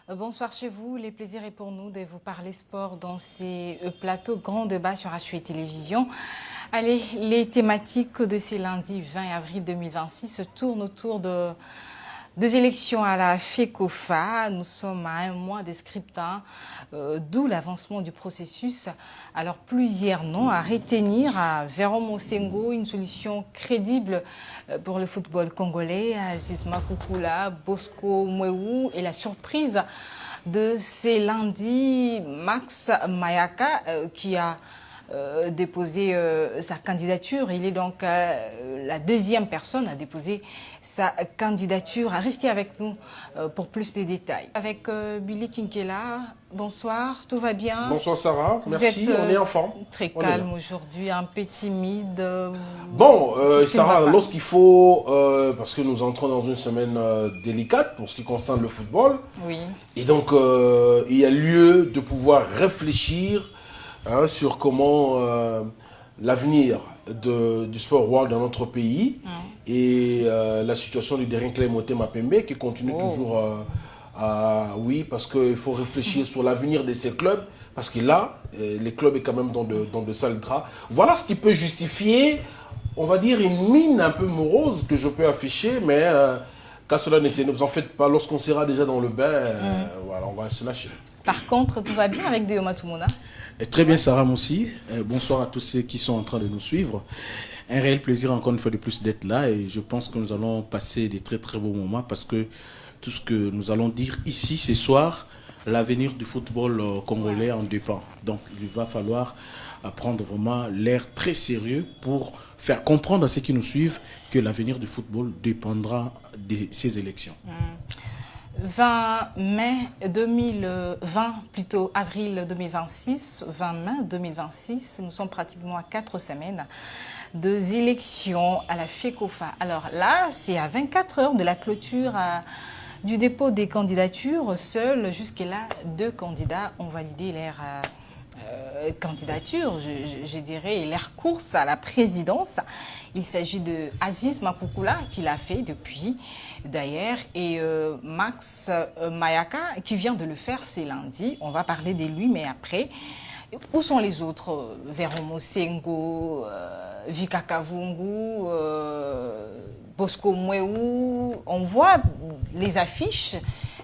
Bonsoir chez vous. Le plaisir est pour nous de vous parler sport dans ces plateaux Grand Débat sur HUE Télévision. Allez, les thématiques de ces lundis 20 avril 2026 se tournent autour de deux élections à la FECOFA. Nous sommes à un mois des scrutins, d'où l'avancement du processus. Alors plusieurs noms à retenir: à Véron Mosengo, une solution crédible pour le football congolais, Aziz Makoukoula, Bosco Mwewu, et la surprise de ces lundis, Max Mayaka, qui a déposé sa candidature. Il est donc la deuxième personne à déposer sa candidature. Restez avec nous pour plus de détails. Avec Billy Kinkela, bonsoir, tout va bien? Bonsoir Sarah, merci, on est en forme. Très calme aujourd'hui, un peu timide. Bon, Sarah, lorsqu'il faut, parce que nous entrons dans une semaine délicate pour ce qui concerne le football, oui. Et donc il y a lieu de pouvoir réfléchir sur comment l'avenir du sport world dans notre pays et la situation du Derrick Clémenté Mapembe qui continue toujours oui, parce qu'il faut réfléchir sur l'avenir de ces clubs, parce que là, les clubs sont quand même dans de sales draps. Voilà ce qui peut justifier, on va dire, une mine un peu morose que je peux afficher, mais qu'à cela ne tienne, ne vous en faites pas, lorsqu'on sera déjà dans le bain, voilà, on va se lâcher. Par contre, tout va bien avec Deoma Tumuna? Très bien, Sarah Moussi. Bonsoir à tous ceux qui sont en train de nous suivre. Un réel plaisir encore une fois de plus d'être là, et je pense que nous allons passer des très très beaux moments, parce que tout ce que nous allons dire ici ce soir, l'avenir du football congolais en dépend. Donc il va falloir prendre vraiment l'air très sérieux pour faire comprendre à ceux qui nous suivent que l'avenir du football dépendra de ces élections. 20 mai 2020, plutôt avril 2026, 20 mai 2026, nous sommes pratiquement à 4 semaines des élections à la FECOFA. Alors là, c'est à 24 heures de la clôture du dépôt des candidatures. Seuls, jusque-là, 2 candidats ont validé leur candidature, je dirais, et leur course à la présidence. Il s'agit de Aziz Makoukoula, qui l'a fait depuis, d'ailleurs, et Max Mayaka, qui vient de le faire ce lundi. On va parler de lui, mais après. Où sont les autres? Véron Mosengo, Vika Kavungu, Bosco Mwewu. On voit les affiches.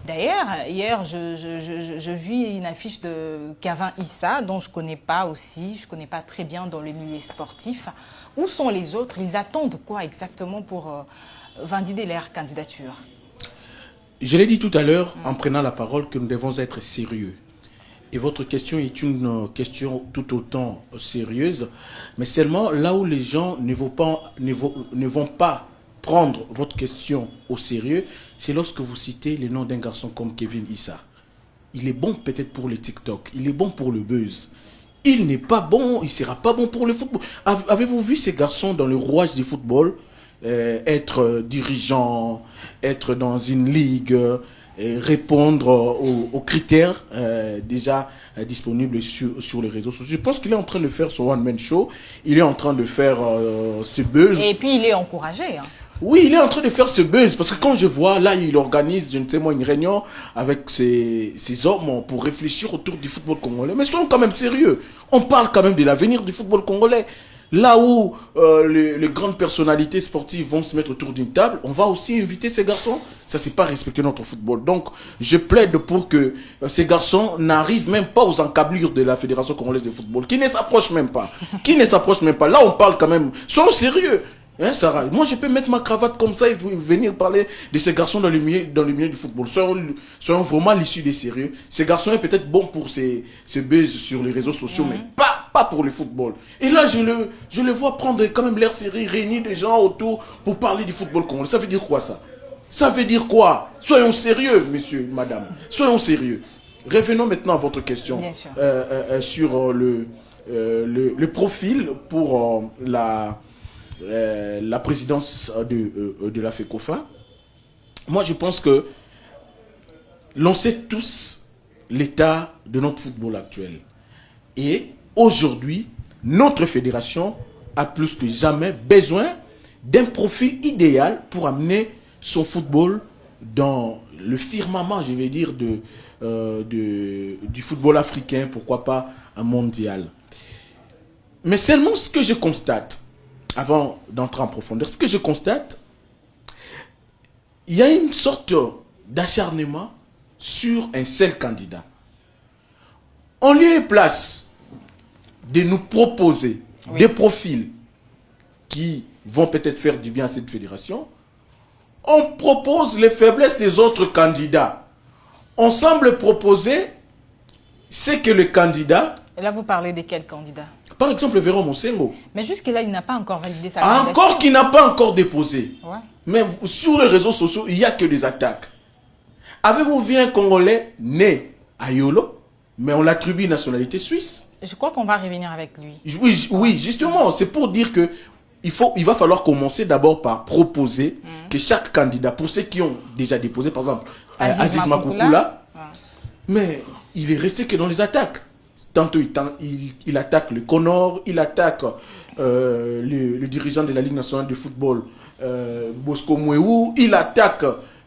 D'ailleurs, hier, je vis une affiche de Kavin Issa, dont je ne connais pas aussi, je ne connais pas très bien dans le milieu sportif. Où sont les autres? Ils attendent quoi exactement pour valider leur candidature? Je l'ai dit tout à l'heure, en prenant la parole, que nous devons être sérieux. Et votre question est une question tout autant sérieuse, mais seulement là où les gens ne vont pas prendre votre question au sérieux, c'est lorsque vous citez le nom d'un garçon comme Kevin Issa. Il est bon peut-être pour les TikTok, il est bon pour le buzz. Il n'est pas bon, il ne sera pas bon pour le football. Avez-vous vu ces garçons dans le rouage du football être dirigeant, être dans une ligue, répondre aux critères déjà disponibles sur les réseaux sociaux? Je pense qu'il est en train de faire son one-man show, il est en train de faire ses buzz. Et puis il est encouragé, hein. Oui, il est en train de faire ce buzz, parce que quand je vois, là, il organise, je ne sais moi, une réunion avec ses hommes pour réfléchir autour du football congolais. Mais soyons quand même sérieux. On parle quand même de l'avenir du football congolais. Là où les grandes personnalités sportives vont se mettre autour d'une table, on va aussi inviter ces garçons. Ça, c'est pas respecter notre football. Donc, je plaide pour que ces garçons n'arrivent même pas aux encablures de la Fédération congolaise de football, qui ne s'approchent même pas. Là, on parle quand même. Soyons sérieux. Hein, Sarah, moi je peux mettre ma cravate comme ça et venir parler de ces garçons dans le milieu du football. Soyons vraiment l'issue des sérieux. Ces garçons sont peut-être bons pour ces buzz sur les réseaux sociaux, mais pas pour le football. Et là, je le vois prendre quand même l'air sérieux, réunir des gens autour pour parler du football congolais. Ça veut dire quoi ça? Ça veut dire quoi? Soyons sérieux, monsieur, madame. Soyons sérieux. Revenons maintenant à votre question. Bien sûr. Sur le profil pour la présidence de la FECOFA. Moi, je pense que l'on sait tous l'état de notre football actuel. Et aujourd'hui, notre fédération a plus que jamais besoin d'un profil idéal pour amener son football dans le firmament, je vais dire, du football africain, pourquoi pas un mondial. Mais seulement ce que je constate, avant d'entrer en profondeur, ce que je constate, il y a une sorte d'acharnement sur un seul candidat. En lieu et place de nous proposer des profils qui vont peut-être faire du bien à cette fédération, on propose les faiblesses des autres candidats. On semble proposer ce que le candidat... Et là, vous parlez de quel candidat? Par exemple, Véron Mosengo. Mais jusque-là, il n'a pas encore validé sa candidature. Encore qu'il n'a pas encore déposé. Ouais. Mais sur les réseaux sociaux, il n'y a que des attaques. Avez-vous vu un Congolais né à Yolo, mais on l'attribue une nationalité suisse? Je crois qu'on va revenir avec lui. Oui, justement, c'est pour dire que il va falloir commencer d'abord par proposer que chaque candidat, pour ceux qui ont déjà déposé, par exemple, Aziz Makoukoula, mais il est resté que dans les attaques. Tantôt il attaque le Conor, il attaque le dirigeant de la Ligue nationale de football, Bosco Mouéou, il attaque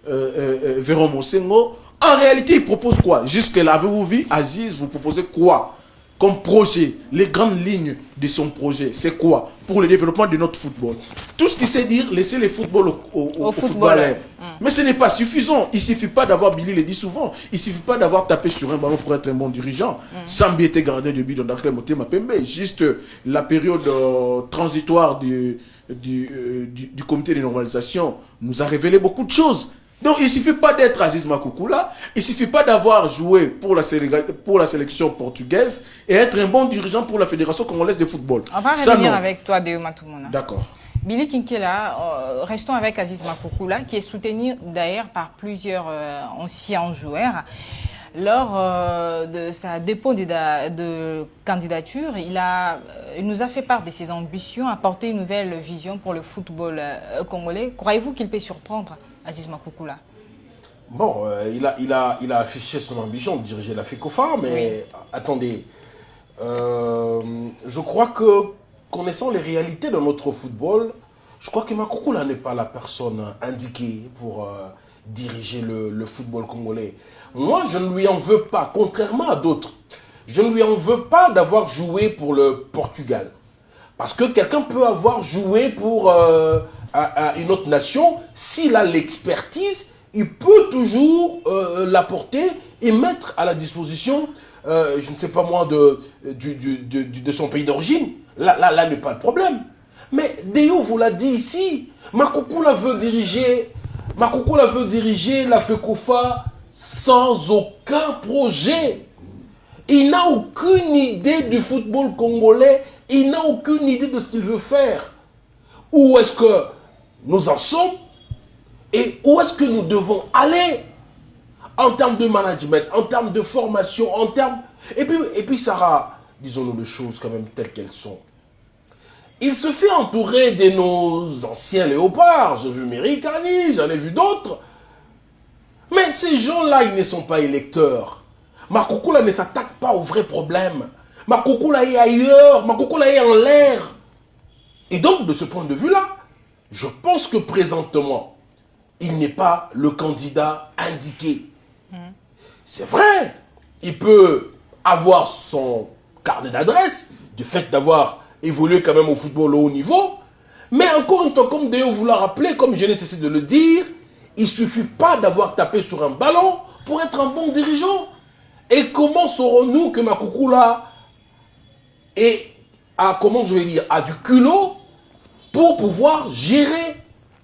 Véron Mosengo. En réalité, il propose quoi? Jusque-là, avez-vous vu, Aziz, vous proposez quoi comme projet? Les grandes lignes de son projet, c'est quoi pour le développement de notre football? Tout ce qui sait dire, laisser le football aux footballeurs. Mais ce n'est pas suffisant. Il ne suffit pas d'avoir, Billy le dit souvent, il ne suffit pas d'avoir tapé sur un ballon pour être un bon dirigeant. Sambi était gardien de but dans Dakar Motema Pembe. Juste la période transitoire du comité de normalisation nous a révélé beaucoup de choses. Donc il ne suffit pas d'être Aziz Makoukoula, il ne suffit pas d'avoir joué pour la sélection portugaise et être un bon dirigeant pour la Fédération congolaise de football. On va revenir avec toi, Deo Matumona. D'accord. Billy Kinkela, restons avec Aziz Makoukoula, qui est soutenu d'ailleurs par plusieurs anciens joueurs. Lors de sa dépôt de candidature, il nous a fait part de ses ambitions, apporter une nouvelle vision pour le football congolais. Croyez-vous qu'il peut surprendre Aziz Makoukoula? Bon, il a affiché son ambition de diriger la FECOFA, mais attendez, je crois que, connaissant les réalités de notre football, je crois que Makoukoula n'est pas la personne indiquée pour diriger le football congolais. Moi, je ne lui en veux pas, contrairement à d'autres. Je ne lui en veux pas d'avoir joué pour le Portugal. Parce que quelqu'un peut avoir joué pour une autre nation, s'il a l'expertise, il peut toujours l'apporter et mettre à la disposition, je ne sais pas moi, de son pays d'origine. Là n'est pas le problème. Mais Deo vous l'a dit ici, Makoukoula veut diriger la FECOFA sans aucun projet. Il n'a aucune idée du football congolais, il n'a aucune idée de ce qu'il veut faire. Où est-ce que nous en sommes et où est-ce que nous devons aller en termes de management, en termes de formation, en termes... Et puis Sarah, disons-nous les choses quand même telles qu'elles sont. Il se fait entourer de nos anciens léopards. J'ai vu Merikani, j'en ai vu d'autres. Mais ces gens-là, ils ne sont pas électeurs. Makoukoula ne s'attaque pas aux vrais problèmes. Makoukoula est ailleurs, Makoukoula est en l'air. Et donc, de ce point de vue-là, je pense que présentement, il n'est pas le candidat indiqué. C'est vrai, il peut avoir son carnet d'adresse, du fait d'avoir évolué quand même au football au haut niveau, mais encore une fois, comme Deo vous l'a rappelé, comme je n'ai cessé de le dire, il ne suffit pas d'avoir tapé sur un ballon pour être un bon dirigeant. Et comment saurons-nous que Makoukoula a du culot pour pouvoir gérer,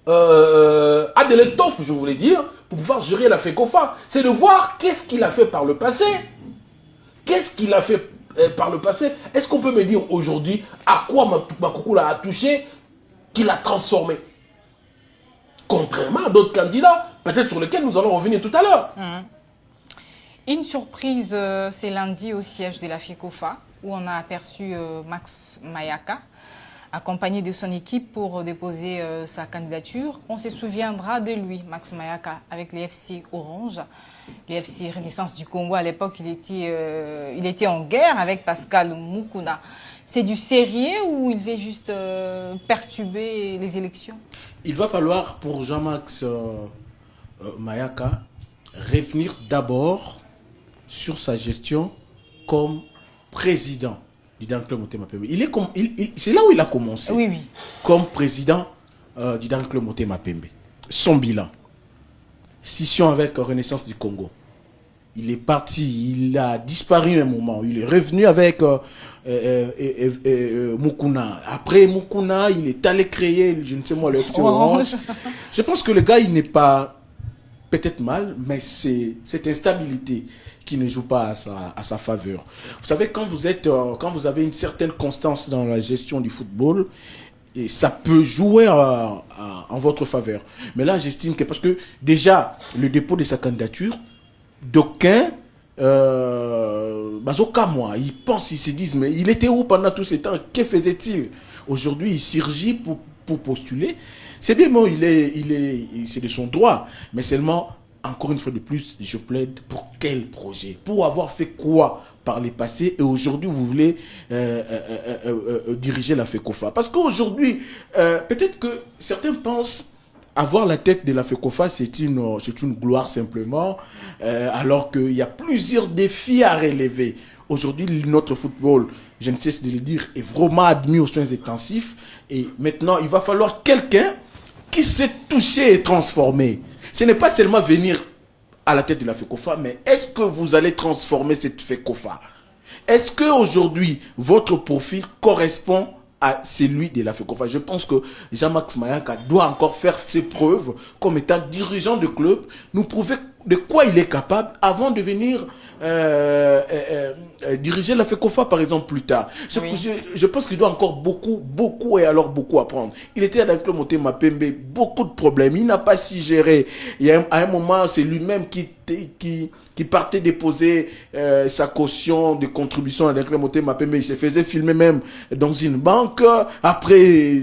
a de l'étoffe, je voulais dire, pour pouvoir gérer la FECOFA. C'est de voir qu'est-ce qu'il a fait par le passé. Qu'est-ce qu'il a fait par le passé? Est-ce qu'on peut me dire aujourd'hui à quoi Makoukoula a touché qu'il a transformé? Contrairement à d'autres candidats, peut-être sur lesquels nous allons revenir tout à l'heure. Une surprise, c'est lundi au siège de la FECOFA, où on a aperçu Max Mayaka, accompagné de son équipe pour déposer sa candidature. On se souviendra de lui, Max Mayaka, avec les FC Orange, les FC Renaissance du Congo. À l'époque, il était en guerre avec Pascal Moukouna. C'est du sérieux ou il veut juste perturber les élections? Il va falloir pour Jean-Max Mayaka revenir d'abord sur sa gestion comme président du Dan Club Motema Pembe. C'est là où il a commencé. Oui, oui. Comme président du Dan Club Motema Pembe. Son bilan. Scission avec Renaissance du Congo. Il est parti, il a disparu un moment. Il est revenu avec Mukuna. Après Mukuna, il est allé créer, je ne sais moi, le FC Orange. Je pense que le gars, il n'est pas peut-être mal, mais c'est cette instabilité qui ne joue pas à sa faveur. Vous savez, quand vous avez une certaine constance dans la gestion du football, et ça peut jouer en votre faveur. Mais là, j'estime que, parce que déjà, le dépôt de sa candidature, d'aucuns, moi, ils pensent, ils se disent, mais il était où pendant tous ces temps? Que faisait-il? Aujourd'hui, il surgit pour postuler. C'est bien, bon, c'est de son droit, mais seulement, encore une fois de plus, je plaide pour quel projet? Pour avoir fait quoi par les passés, et aujourd'hui vous voulez diriger la FECOFA? Parce qu'aujourd'hui, peut-être que certains pensent avoir la tête de la FECOFA, c'est une gloire simplement, alors qu'il y a plusieurs défis à relever. Aujourd'hui, notre football, je ne cesse de le dire, est vraiment admis aux soins intensifs, et maintenant il va falloir quelqu'un qui s'est touché et transformé. Ce n'est pas seulement venir à la tête de la FECOFA, mais est-ce que vous allez transformer cette FECOFA? Est-ce qu'aujourd'hui, votre profil correspond à celui de la FECOFA? Je pense que Jean-Max Mayaka doit encore faire ses preuves comme étant dirigeant de club, nous prouver de quoi il est capable avant de venir diriger la FECOFA, par exemple, plus tard. Je pense qu'il doit encore beaucoup apprendre. Il était dans le club Motema Pembe, beaucoup de problèmes. Il n'a pas si géré. À un moment, c'est lui-même qui partait déposer sa caution de contribution à l'école Motema Pembe. Il se faisait filmer même dans une banque. Après,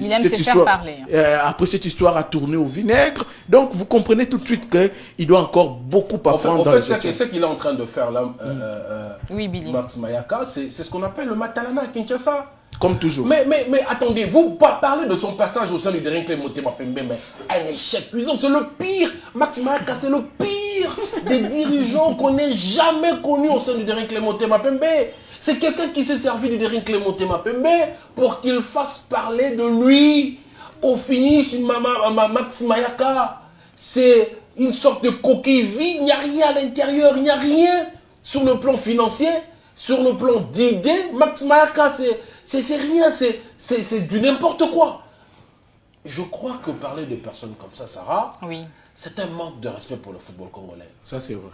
après cette histoire a tourné au vinaigre. Donc, vous comprenez tout de suite qu'il doit encore beaucoup apprendre. En fait, ce qu'il est en train de faire là, oui, Billy. Max Mayaka, c'est ce qu'on appelle le Matalana à Kinshasa. Comme toujours. Mais attendez, vous parlez de son passage au sein du dernier club Motema Pembe, mais un échec cuisant, c'est le pire. Max Mayaka, c'est le pire des dirigeants qu'on n'ait jamais connus au sein du dernier club Motema Pembe. C'est quelqu'un qui s'est servi du dernier club Motema Pembe pour qu'il fasse parler de lui. Au finish, Max Mayaka, c'est une sorte de coquille vide, il n'y a rien à l'intérieur, il n'y a rien sur le plan financier, sur le plan d'idées. Max Mayaka, c'est rien, c'est du n'importe quoi. Je crois que parler de personnes comme ça, Sarah, oui, c'est un manque de respect pour le football congolais. Ça, c'est vrai.